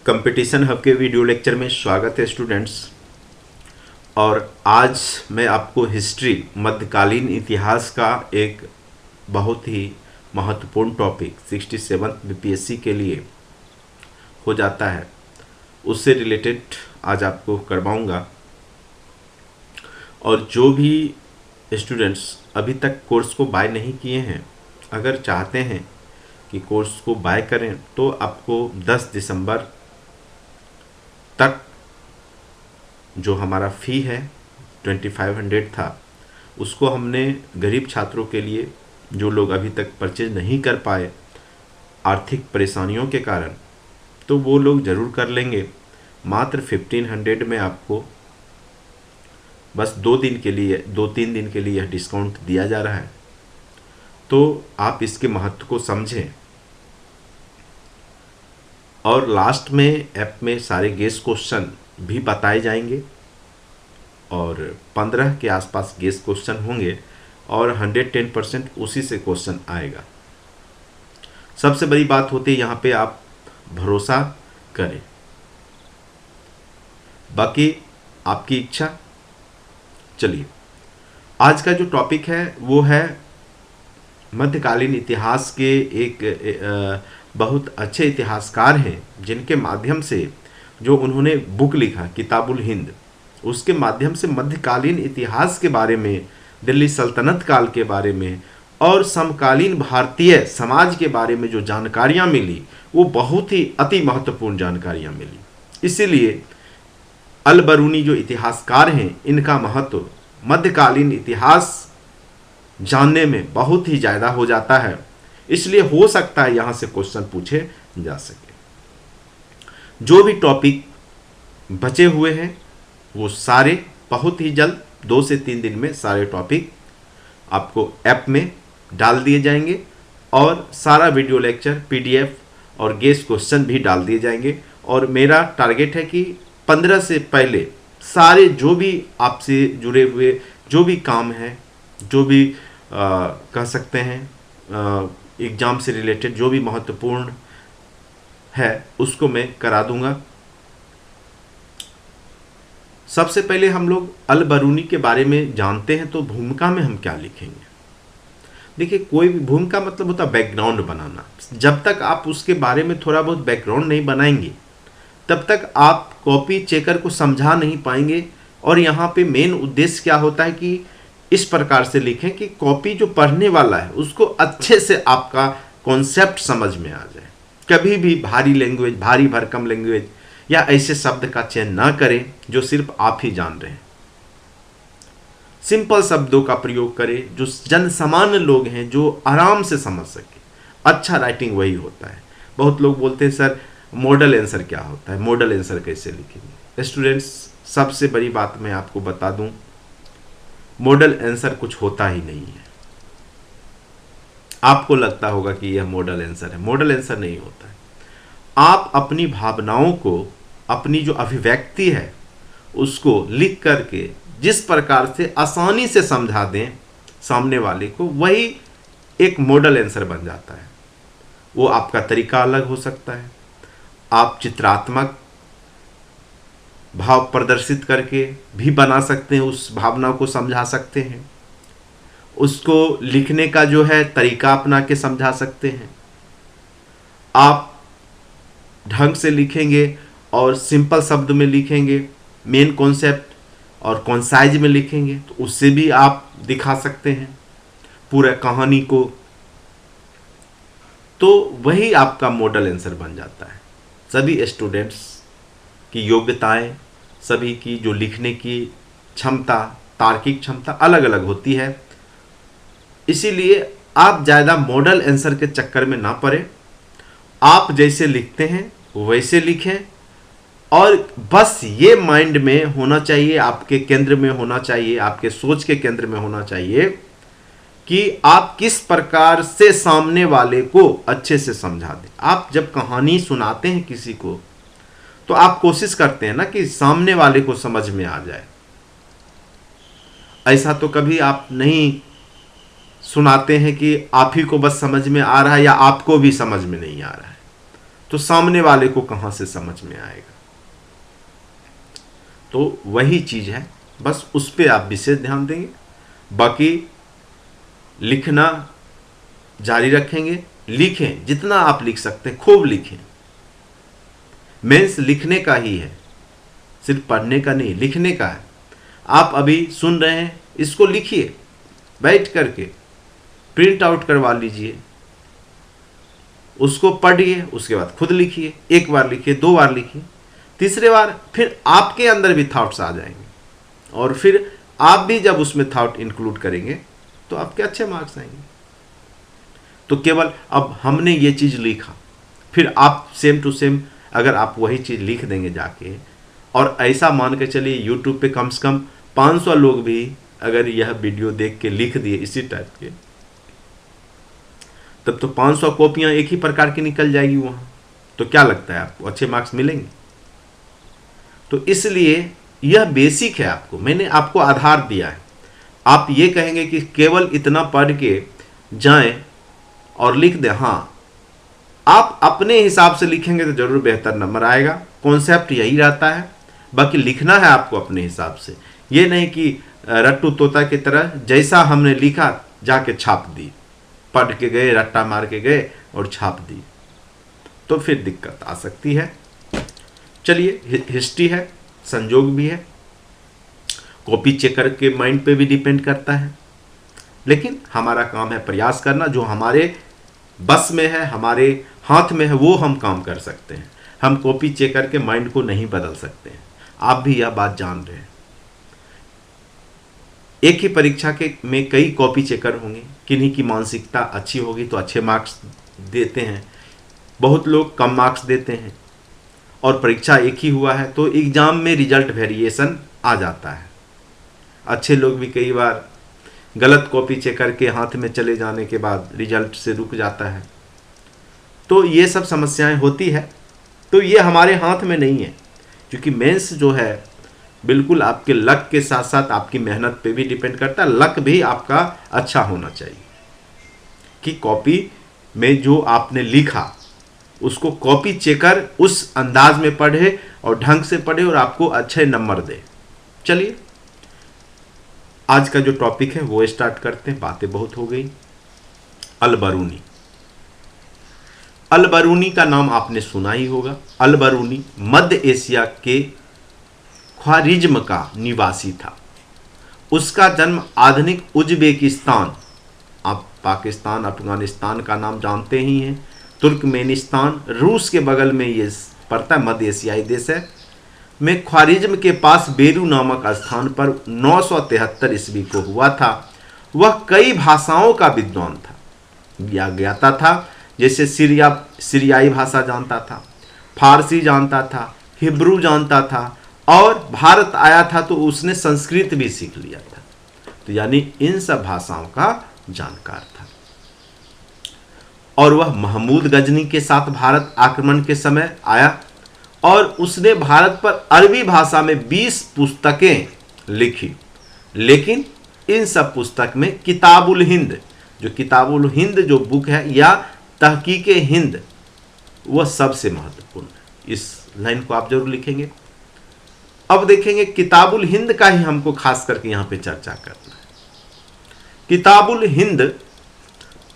Competition hub के video lecture में स्वागत है स्टूडेंट्स। और आज मैं आपको हिस्ट्री मध्यकालीन इतिहास का एक बहुत ही महत्वपूर्ण टॉपिक 67 बीपीएससी के लिए हो जाता है, उससे रिलेटेड आज आपको करवाऊंगा। और जो भी स्टूडेंट्स अभी तक कोर्स को बाय नहीं किए हैं, अगर चाहते हैं कि कोर्स को बाय करें तो आपको 10 दिसंबर तक जो हमारा फ़ी है 2500 था, उसको हमने गरीब छात्रों के लिए, जो लोग अभी तक परचेज नहीं कर पाए आर्थिक परेशानियों के कारण, तो वो लोग ज़रूर कर लेंगे। मात्र 1500 में आपको बस 2-3 दिन के लिए यह डिस्काउंट दिया जा रहा है। तो आप इसके महत्व को समझें। और लास्ट में ऐप में सारे गेस क्वेश्चन भी बताए जाएंगे और 15 के आसपास गेस क्वेश्चन होंगे और 110% उसी से क्वेश्चन आएगा। सबसे बड़ी बात होती है यहाँ पे आप भरोसा करें, बाकी आपकी इच्छा। चलिए, आज का जो टॉपिक है वो है मध्यकालीन इतिहास के एक बहुत अच्छे इतिहासकार हैं, जिनके माध्यम से जो उन्होंने बुक लिखा किताबुल हिंद, उसके माध्यम से मध्यकालीन इतिहास के बारे में, दिल्ली सल्तनत काल के बारे में और समकालीन भारतीय समाज के बारे में जो जानकारियाँ मिली, वो बहुत ही अति महत्वपूर्ण जानकारियाँ मिली। इसीलिए अल बरूनी जो इतिहासकार हैं, इनका महत्व मध्यकालीन इतिहास जानने में बहुत ही ज़्यादा हो जाता है। इसलिए हो सकता है यहाँ से क्वेश्चन पूछे जा सके। जो भी टॉपिक बचे हुए हैं वो सारे बहुत ही जल्द 2 से 3 दिन में सारे टॉपिक आपको ऐप में डाल दिए जाएंगे और सारा वीडियो लेक्चर पीडीएफ और गेस क्वेश्चन भी डाल दिए जाएंगे। और मेरा टारगेट है कि 15 से पहले सारे जो भी आपसे जुड़े हुए जो भी काम है, जो भी कह सकते हैं एग्ज़ाम से रिलेटेड जो भी महत्वपूर्ण है, उसको मैं करा दूंगा। सबसे पहले हम लोग अल बरूनी के बारे में जानते हैं, तो भूमिका में हम क्या लिखेंगे। देखिए, कोई भी भूमिका मतलब होता है बैकग्राउंड बनाना। जब तक आप उसके बारे में थोड़ा बहुत बैकग्राउंड नहीं बनाएंगे, तब तक आप कॉपी चेकर को समझा नहीं पाएंगे। और यहाँ पे मेन उद्देश्य क्या होता है कि इस प्रकार से लिखें कि कॉपी जो पढ़ने वाला है उसको अच्छे से आपका कॉन्सेप्ट समझ में आ जाए। कभी भी भारी लैंग्वेज, भारी भरकम लैंग्वेज या ऐसे शब्द का चयन ना करें जो सिर्फ आप ही जान रहे हैं। सिंपल शब्दों का प्रयोग करें जो जन सामान्य लोग हैं जो आराम से समझ सके। अच्छा राइटिंग वही होता है। बहुत लोग बोलते हैं सर मॉडल आंसर क्या होता है, मॉडल आंसर कैसे लिखेंगे। स्टूडेंट्स, सबसे बड़ी बात मैं आपको बता दूं, मॉडल आंसर कुछ होता ही नहीं है। आपको लगता होगा कि यह मॉडल आंसर है, मॉडल आंसर नहीं होता है। आप अपनी भावनाओं को, अपनी जो अभिव्यक्ति है उसको लिख करके जिस प्रकार से आसानी से समझा दें सामने वाले को, वही एक मॉडल आंसर बन जाता है। वो आपका तरीका अलग हो सकता है। आप चित्रात्मक भाव प्रदर्शित करके भी बना सकते हैं, उस भावना को समझा सकते हैं। उसको लिखने का जो है तरीका अपना के समझा सकते हैं। आप ढंग से लिखेंगे और सिंपल शब्द में लिखेंगे, मेन कॉन्सेप्ट और कॉन्साइज में लिखेंगे, तो उससे भी आप दिखा सकते हैं पूरा कहानी को। तो वही आपका मॉडल आंसर बन जाता है। सभी स्टूडेंट्स की योग्यताएं, सभी की जो लिखने की क्षमता, तार्किक क्षमता अलग अलग होती है। इसीलिए आप ज़्यादा मॉडल आंसर के चक्कर में ना पड़े। आप जैसे लिखते हैं वैसे लिखें और बस ये माइंड में होना चाहिए, आपके केंद्र में होना चाहिए, आपके सोच के केंद्र में होना चाहिए कि आप किस प्रकार से सामने वाले को अच्छे से समझा दें। आप जब कहानी सुनाते हैं किसी को, तो आप कोशिश करते हैं ना कि सामने वाले को समझ में आ जाए। ऐसा तो कभी आप नहीं सुनाते हैं कि आप ही को बस समझ में आ रहा है या आपको भी समझ में नहीं आ रहा है। तो सामने वाले को कहाँ से समझ में आएगा। तो वही चीज़ है, बस उस पर आप विशेष ध्यान देंगे। बाकी लिखना जारी रखेंगे, लिखें जितना आप लिख सकते हैं, खूब लिखें। मेंस लिखने का ही है, सिर्फ पढ़ने का नहीं, लिखने का है। आप अभी सुन रहे हैं, इसको लिखिए, बैठ करके प्रिंट आउट करवा लीजिए, उसको पढ़िए, उसके बाद खुद लिखिए। एक बार लिखिए, 2 बार लिखिए, तीसरे बार फिर आपके अंदर भी थॉट्स आ जाएंगे, और फिर आप भी जब उसमें थॉट इंक्लूड करेंगे तो आपके अच्छे मार्क्स आएंगे। तो केवल अब हमने ये चीज़ लिखा, फिर आप सेम टू सेम अगर आप वही चीज़ लिख देंगे जाके, और ऐसा मान के चलिए यूट्यूब पे कम से कम 500 लोग भी अगर यह वीडियो देख के लिख दिए इसी टाइप के, तब तो 500 कॉपियां एक ही प्रकार की निकल जाएगी वहाँ। तो क्या लगता है आपको अच्छे मार्क्स मिलेंगे? तो इसलिए यह बेसिक है, आपको मैंने आपको आधार दिया है। आप ये कहेंगे कि केवल इतना पढ़ के जाएं और लिख दें, हाँ, आप अपने हिसाब से लिखेंगे तो जरूर बेहतर नंबर आएगा। कॉन्सेप्ट यही रहता है, बाकी लिखना है आपको अपने हिसाब से। ये नहीं कि रट्टू तोता की तरह जैसा हमने लिखा जाके छाप दी, पढ़ के गए, रट्टा मार के गए और छाप दी, तो फिर दिक्कत आ सकती है। चलिए, हिस्ट्री है, संजोग भी है, कॉपी चेकर के माइंड पे भी डिपेंड करता है, लेकिन हमारा काम है प्रयास करना। जो हमारे बस में है, हमारे हाथ में है, वो हम काम कर सकते हैं। हम कॉपी चेकर के माइंड को नहीं बदल सकते हैं, आप भी यह बात जान रहे हैं। एक ही परीक्षा के में कई कॉपी चेकर होंगे, किन्हीं की मानसिकता अच्छी होगी तो अच्छे मार्क्स देते हैं, बहुत लोग कम मार्क्स देते हैं, और परीक्षा एक ही हुआ है तो एग्ज़ाम में रिजल्ट वेरिएशन आ जाता है। अच्छे लोग भी कई बार गलत कॉपी चेकर के हाथ में चले जाने के बाद रिजल्ट से रुक जाता है। तो ये सब समस्याएं होती है, तो ये हमारे हाथ में नहीं है, क्योंकि मेंस जो है बिल्कुल आपके लक के साथ साथ आपकी मेहनत पे भी डिपेंड करता है। लक भी आपका अच्छा होना चाहिए कि कॉपी में जो आपने लिखा उसको कॉपी चेकर उस अंदाज में पढ़े और ढंग से पढ़े और आपको अच्छे नंबर दे। चलिए, आज का जो टॉपिक है वो स्टार्ट करते हैं, बातें बहुत हो गई। अल-बरूनी। अल-बरूनी का नाम आपने सुना ही होगा। अल-बरूनी मध्य एशिया के ख्वारिज्म का निवासी था। उसका जन्म आधुनिक उज्बेकिस्तान, आप पाकिस्तान अफगानिस्तान का नाम जानते ही हैं, तुर्कमेनिस्तान, रूस के बगल में ये पड़ता है, मध्य एशियाई देश है, में ख्वारिज्म के पास बेरू नामक स्थान पर 973 ईस्वी को हुआ था। वह कई भाषाओं का विद्वान था, ज्ञाता था, जैसे सीरियाई भाषा जानता था, फारसी जानता था, हिब्रू जानता था, और भारत आया था तो उसने संस्कृत भी सीख लिया था। तो यानी इन सब भाषाओं का जानकार था। और वह महमूद गजनी के साथ भारत आक्रमण के समय आया, और उसने भारत पर अरबी भाषा में 20 पुस्तकें लिखी। लेकिन इन सब पुस्तक में किताबुल हिंद, जो किताबुल हिंद जो बुक है, या तहकीके हिंद, वह सबसे महत्वपूर्ण है। इस लाइन को आप जरूर लिखेंगे। अब देखेंगे किताबुल हिंद का ही हमको खास करके यहाँ पे चर्चा करना है। किताबुल हिंद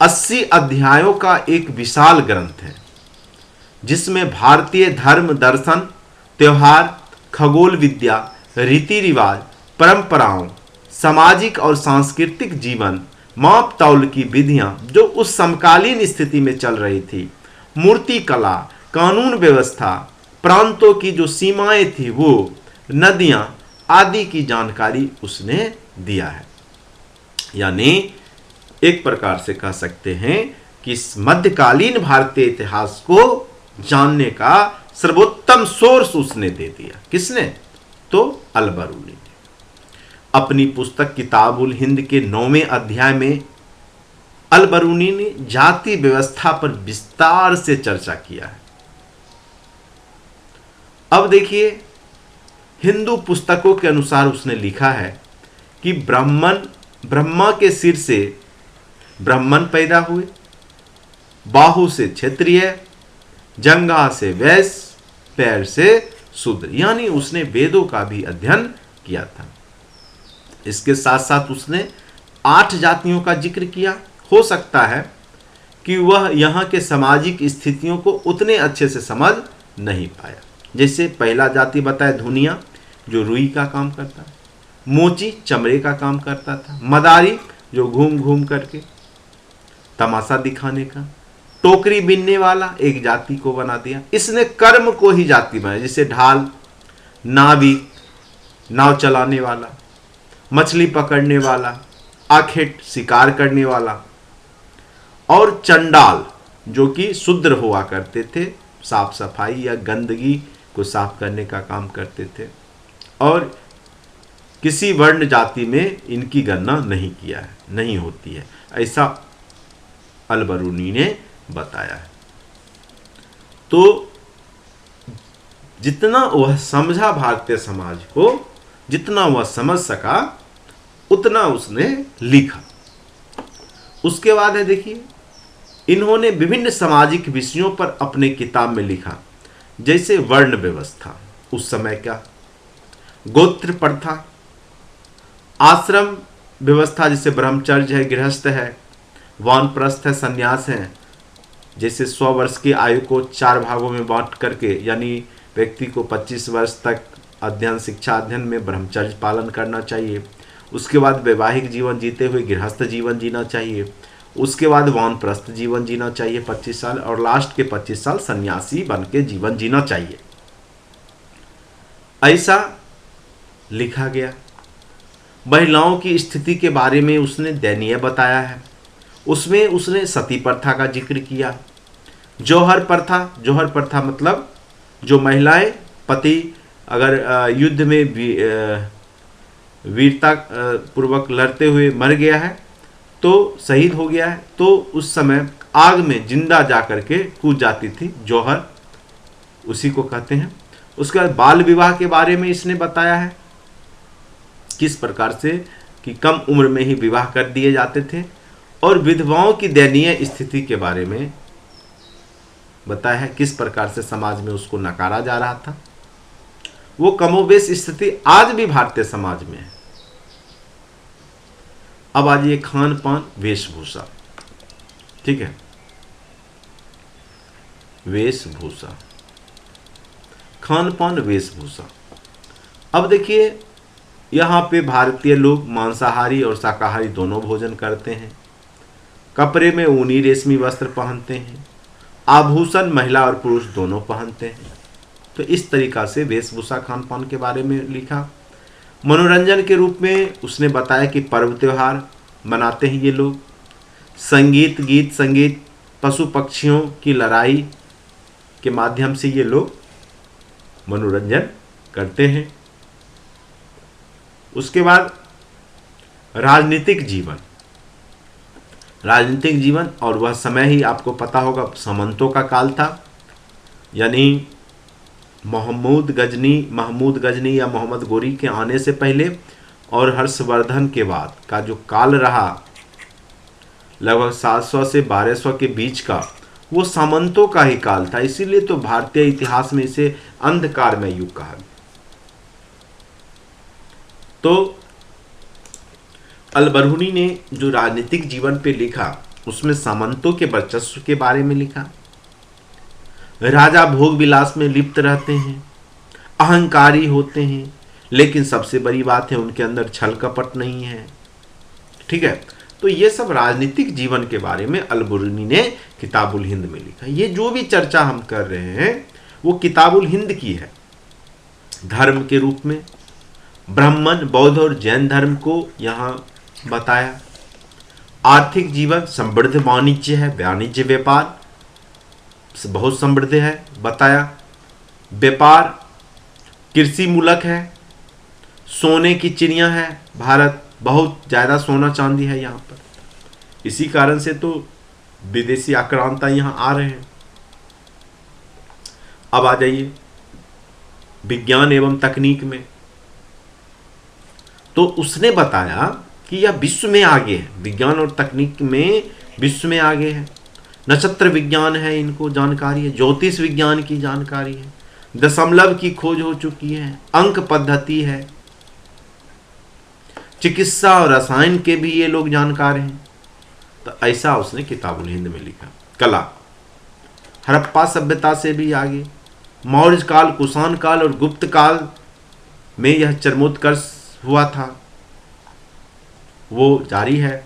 80 अध्यायों का एक विशाल ग्रंथ है, जिसमें भारतीय धर्म, दर्शन, त्योहार, खगोल विद्या, रीति रिवाज, परंपराओं, सामाजिक और सांस्कृतिक जीवन, माप तौल की विधियां जो उस समकालीन स्थिति में चल रही थी, मूर्ति कला, कानून व्यवस्था, प्रांतों की जो सीमाएं थी, वो नदियां आदि की जानकारी उसने दिया है। यानी एक प्रकार से कह सकते हैं कि इस मध्यकालीन भारतीय इतिहास को जानने का सर्वोत्तम सोर्स उसने दे दिया। किसने? तो अल-बरूनी ने। अपनी पुस्तक किताबुल हिंद के 9वें अध्याय में अल-बरूनी ने जाति व्यवस्था पर विस्तार से चर्चा किया है। अब देखिए, हिंदू पुस्तकों के अनुसार उसने लिखा है कि ब्रह्मा के सिर से ब्राह्मण पैदा हुए, बाहु से क्षत्रिय, जंघा से वैश्य, पैर से शूद्र, यानी उसने वेदों का भी अध्ययन किया था। इसके साथ साथ उसने 8 जातियों का जिक्र किया। हो सकता है कि वह यहाँ के सामाजिक स्थितियों को उतने अच्छे से समझ नहीं पाया। जैसे पहला जाति बताया धुनिया, जो रुई का काम करता है, मोची चमड़े का काम करता था, मदारी जो घूम घूम करके तमाशा दिखाने का, टोकरी बीनने वाला एक जाति को बना दिया। इसने कर्म को ही जाति बनाया, जैसे ढाल, नाविक नाव चलाने वाला, मछली पकड़ने वाला, आखेट शिकार करने वाला, और चंडाल जो कि शूद्र हुआ करते थे, साफ सफाई या गंदगी को साफ करने का काम करते थे, और किसी वर्ण जाति में इनकी गणना नहीं किया है, नहीं होती है, ऐसा अल-बरूनी ने बताया है। तो जितना वह समझा भारतीय समाज को, जितना वह समझ सका, उतना उसने लिखा। उसके बाद है देखिए, इन्होंने विभिन्न सामाजिक विषयों पर अपने किताब में लिखा, जैसे वर्ण व्यवस्था उस समय का, गोत्र प्रथा, आश्रम व्यवस्था जैसे ब्रह्मचर्य है, गृहस्थ है, वानप्रस्थ है, संन्यास है। जैसे 100 वर्ष की आयु को 4 भागों में बांट करके, यानी व्यक्ति को 25 वर्ष तक अध्ययन शिक्षा अध्ययन में ब्रह्मचर्य पालन करना चाहिए। उसके बाद वैवाहिक जीवन जीते हुए गृहस्थ जीवन जीना चाहिए। उसके बाद वानप्रस्थ जीवन जीना चाहिए 25 साल, और लास्ट के 25 साल सन्यासी बन के जीवन जीना चाहिए, ऐसा लिखा गया। महिलाओं की स्थिति के बारे में उसने दयनीय बताया है। उसमें उसने सती प्रथा का जिक्र किया। जौहर प्रथा मतलब जो महिलाएं पति अगर युद्ध में वीरता पूर्वक लड़ते हुए मर गया है, तो शहीद हो गया है, तो उस समय आग में जिंदा जा करके कूद जाती थी, जौहर उसी को कहते हैं। उसके बाद बाल विवाह के बारे में इसने बताया है, किस प्रकार से कि कम उम्र में ही विवाह कर दिए जाते थे, और विधवाओं की दयनीय स्थिति के बारे में बताया है, किस प्रकार से समाज में उसको नकारा जा रहा था। वो कमोबेश स्थिति आज भी भारतीय समाज में है। अब आ जाइए खान पान वेशभूषा, ठीक है, वेशभूषा, खान पान वेशभूषा। अब देखिए, यहाँ पे भारतीय लोग मांसाहारी और शाकाहारी दोनों भोजन करते हैं। कपड़े में ऊनी रेशमी वस्त्र पहनते हैं। आभूषण महिला और पुरुष दोनों पहनते हैं। तो इस तरीका से वेशभूषा खान पान के बारे में लिखा। मनोरंजन के रूप में उसने बताया कि पर्व त्यौहार मनाते हैं ये लोग, संगीत गीत संगीत, पशु पक्षियों की लड़ाई के माध्यम से ये लोग मनोरंजन करते हैं। उसके बाद राजनीतिक जीवन, और वह समय ही आपको पता होगा सामंतों का काल था, यानी महमूद गजनी या मोहम्मद गोरी के आने से पहले और हर्षवर्धन के बाद का जो काल रहा, लगभग 700 से 1200 के बीच का, वो सामंतों का ही काल था। इसीलिए तो भारतीय इतिहास में इसे अंधकारमय युग कहा गया। तो अल-बरूनी ने जो राजनीतिक जीवन पे लिखा, उसमें सामंतों के वर्चस्व के बारे में लिखा। राजा भोग विलास में लिप्त रहते हैं, अहंकारी होते हैं, लेकिन सबसे बड़ी बात है उनके अंदर छल कपट नहीं है, ठीक है। तो ये सब राजनीतिक जीवन के बारे में अल-बरूनी ने किताबुल हिंद में लिखा। ये जो भी चर्चा हम कर रहे हैं वो किताबुल हिंद की है। धर्म के रूप में ब्राह्मण, बौद्ध और जैन धर्म को यहाँ बताया। आर्थिक जीवन समृद्ध वाणिज्य है, वाणिज्य व्यापार बहुत समृद्ध है बताया। व्यापार कृषि मूलक है, सोने की चिड़िया है भारत, बहुत ज़्यादा सोना चांदी है यहाँ पर, इसी कारण से तो विदेशी आक्रांता यहाँ आ रहे हैं। अब आ जाइए विज्ञान एवं तकनीक में, तो उसने बताया कि यह विश्व में आगे है, विज्ञान और तकनीक में विश्व में आगे है। नक्षत्र विज्ञान है, इनको जानकारी है, ज्योतिष विज्ञान की जानकारी है, दशमलव की खोज हो चुकी है, अंक पद्धति है, चिकित्सा और रसायन के भी ये लोग जानकार हैं। तो ऐसा उसने किताबुल हिंद में लिखा। कला, हड़प्पा सभ्यता से भी आगे, मौर्य काल, कुषाण काल और गुप्त काल में यह चरमोत्कर्ष हुआ था, वो जारी है।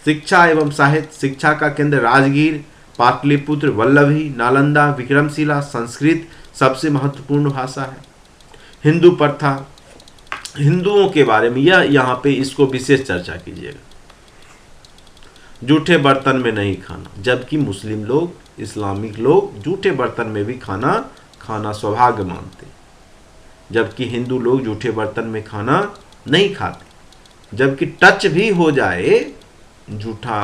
शिक्षा एवं साहित्य, शिक्षा का केंद्र राजगीर, पाटलिपुत्र, वल्लभी, नालंदा, विक्रमशिला। संस्कृत सबसे महत्वपूर्ण भाषा है। हिंदू प्रथा, हिंदुओं के बारे में यह यहाँ पे इसको विशेष चर्चा कीजिएगा। जूठे बर्तन में नहीं खाना, जबकि मुस्लिम लोग, इस्लामिक लोग जूठे बर्तन में भी खाना सौभाग्य मानते, जबकि हिंदू लोग जूठे बर्तन में खाना नहीं खाते। जबकि टच भी हो जाए जूठा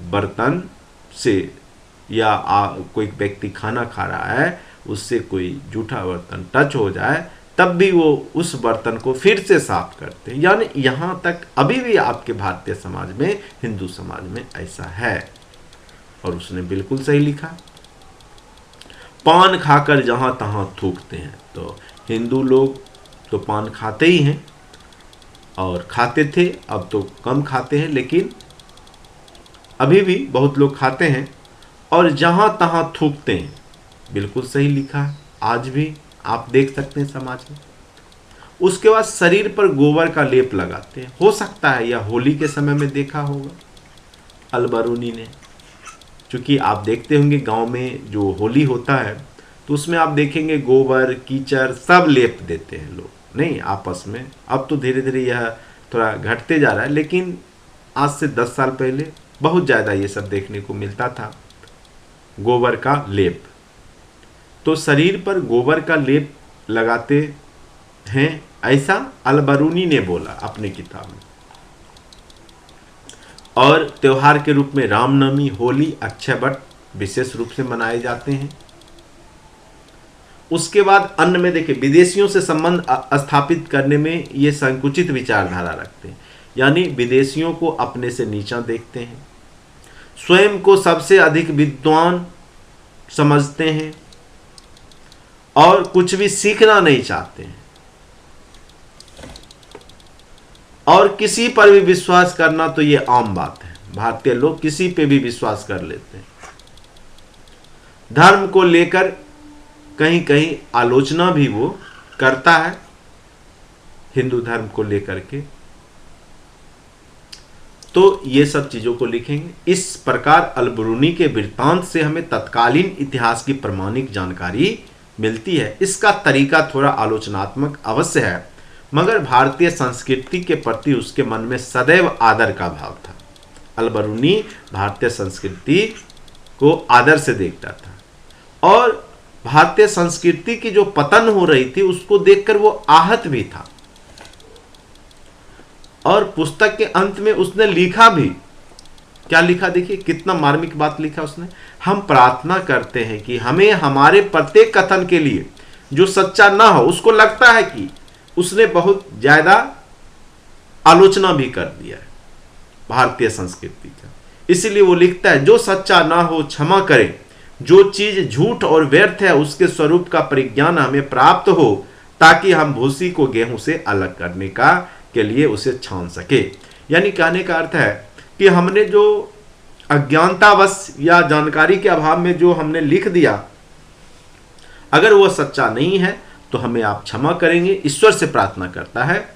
बर्तन से, या कोई व्यक्ति खाना खा रहा है उससे कोई जूठा बर्तन टच हो जाए, तब भी वो उस बर्तन को फिर से साफ करते हैं। यानी यहाँ तक अभी भी आपके भारतीय समाज में, हिंदू समाज में ऐसा है, और उसने बिल्कुल सही लिखा। पान खाकर जहाँ तहाँ थूकते हैं, तो हिंदू लोग तो पान खाते ही हैं, और खाते थे, अब तो कम खाते हैं, लेकिन अभी भी बहुत लोग खाते हैं। और जहाँ तहाँ थूकते हैं, बिल्कुल सही लिखा है, आज भी आप देख सकते हैं समाज में। उसके बाद शरीर पर गोबर का लेप लगाते हैं, हो सकता है यह होली के समय में देखा होगा अलबरूनी ने, क्योंकि आप देखते होंगे गांव में जो होली होता है तो उसमें आप देखेंगे गोबर कीचड़ सब लेप देते हैं लोग, नहीं आपस में। अब तो धीरे धीरे यह थोड़ा घटते जा रहा है, लेकिन आज से 10 साल पहले बहुत ज़्यादा ये सब देखने को मिलता था, गोबर का लेप। तो शरीर पर गोबर का लेप लगाते हैं, ऐसा अलबरूनी ने बोला अपनी किताब में। और त्योहार के रूप में रामनवमी, होली, अक्षय वट विशेष रूप से मनाए जाते हैं। उसके बाद अन्य में देखिए, विदेशियों से संबंध स्थापित करने में ये संकुचित विचारधारा रखते हैं, यानी विदेशियों को अपने से नीचा देखते हैं, स्वयं को सबसे अधिक विद्वान समझते हैं और कुछ भी सीखना नहीं चाहते हैं, और किसी पर भी विश्वास करना तो ये आम बात है, भारतीय लोग किसी पे भी विश्वास कर लेते हैं। धर्म को लेकर कहीं कहीं आलोचना भी वो करता है, हिंदू धर्म को लेकर के। तो ये सब चीजों को लिखेंगे। इस प्रकार अलबरूनी के वृत्तांत से हमें तत्कालीन इतिहास की प्रमाणिक जानकारी मिलती है। इसका तरीका थोड़ा आलोचनात्मक अवश्य है, मगर भारतीय संस्कृति के प्रति उसके मन में सदैव आदर का भाव था। अलबरूनी भारतीय संस्कृति को आदर से देखता था, और भारतीय संस्कृति की जो पतन हो रही थी उसको देखकर वो आहत भी था। और पुस्तक के अंत में उसने लिखा भी, क्या लिखा देखिए, कितना मार्मिक बात लिखा उसने। हम प्रार्थना करते हैं कि हमें हमारे प्रत्येक कथन के लिए जो सच्चा ना हो, उसको लगता है कि उसने बहुत ज्यादा आलोचना भी कर दिया है भारतीय संस्कृति का, इसीलिए वो लिखता है जो सच्चा ना हो क्षमा करें, जो चीज झूठ और व्यर्थ है उसके स्वरूप का परिज्ञान हमें प्राप्त हो, ताकि हम भूसी को गेहूं से अलग करने का के लिए उसे छान सके। यानी कहने का अर्थ है कि हमने जो अज्ञानतावश या जानकारी के अभाव में जो हमने लिख दिया, अगर वह सच्चा नहीं है तो हमें आप क्षमा करेंगे, ईश्वर से प्रार्थना करता है।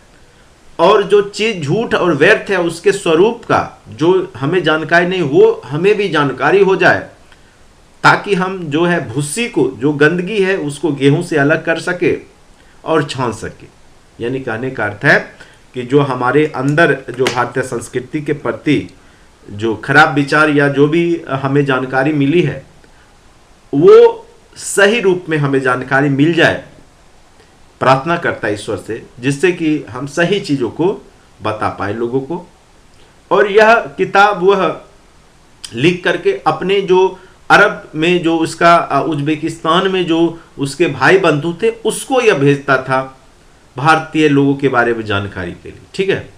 और जो चीज झूठ और व्यर्थ है उसके स्वरूप का जो हमें जानकारी नहीं, वो हमें भी जानकारी हो जाए, ताकि हम जो है भूसी को, जो गंदगी है उसको गेहूं से अलग कर सके और छान सके। यानी कहने का अर्थ है कि जो हमारे अंदर जो भारतीय संस्कृति के प्रति जो खराब विचार या जो भी हमें जानकारी मिली है, वो सही रूप में हमें जानकारी मिल जाए, प्रार्थना करता है ईश्वर से, जिससे कि हम सही चीज़ों को बता पाए लोगों को। और यह किताब वह लिख करके अपने जो अरब में जो उसका उज्बेकिस्तान में जो उसके भाई बंधु थे उसको यह भेजता था भारतीय लोगों के बारे में जानकारी के लिए, ठीक है।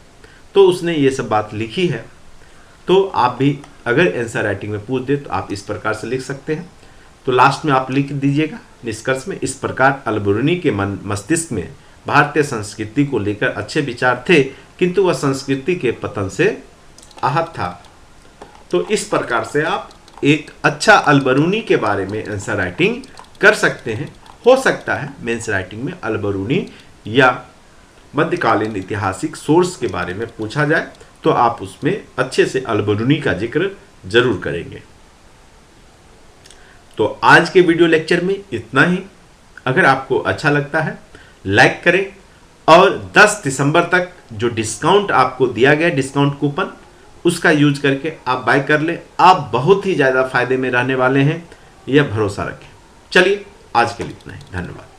तो उसने ये सब बात लिखी है, तो आप भी अगर आंसर राइटिंग में पूछ दे तो आप इस प्रकार से लिख सकते हैं। तो लास्ट में आप लिख दीजिएगा निष्कर्ष में, इस प्रकार अल-बरूनी के मस्तिष्क में भारतीय संस्कृति को लेकर अच्छे विचार थे, किंतु वह संस्कृति के पतन से आहत था। तो इस प्रकार से आप एक अच्छा अल-बरूनी के बारे में आंसर राइटिंग कर सकते हैं। हो सकता है मेंस राइटिंग में अल-बरूनी या मध्यकालीन ऐतिहासिक सोर्स के बारे में पूछा जाए तो आप उसमें अच्छे से अल-बरूनी का जिक्र जरूर करेंगे। तो आज के वीडियो लेक्चर में इतना ही। अगर आपको अच्छा लगता है लाइक करें और 10 दिसंबर तक जो डिस्काउंट आपको दिया गया, डिस्काउंट कूपन, उसका यूज करके आप बाय कर लें। आप बहुत ही ज़्यादा फायदे में रहने वाले हैं, यह भरोसा रखें। चलिए आज के लिए इतना ही, धन्यवाद।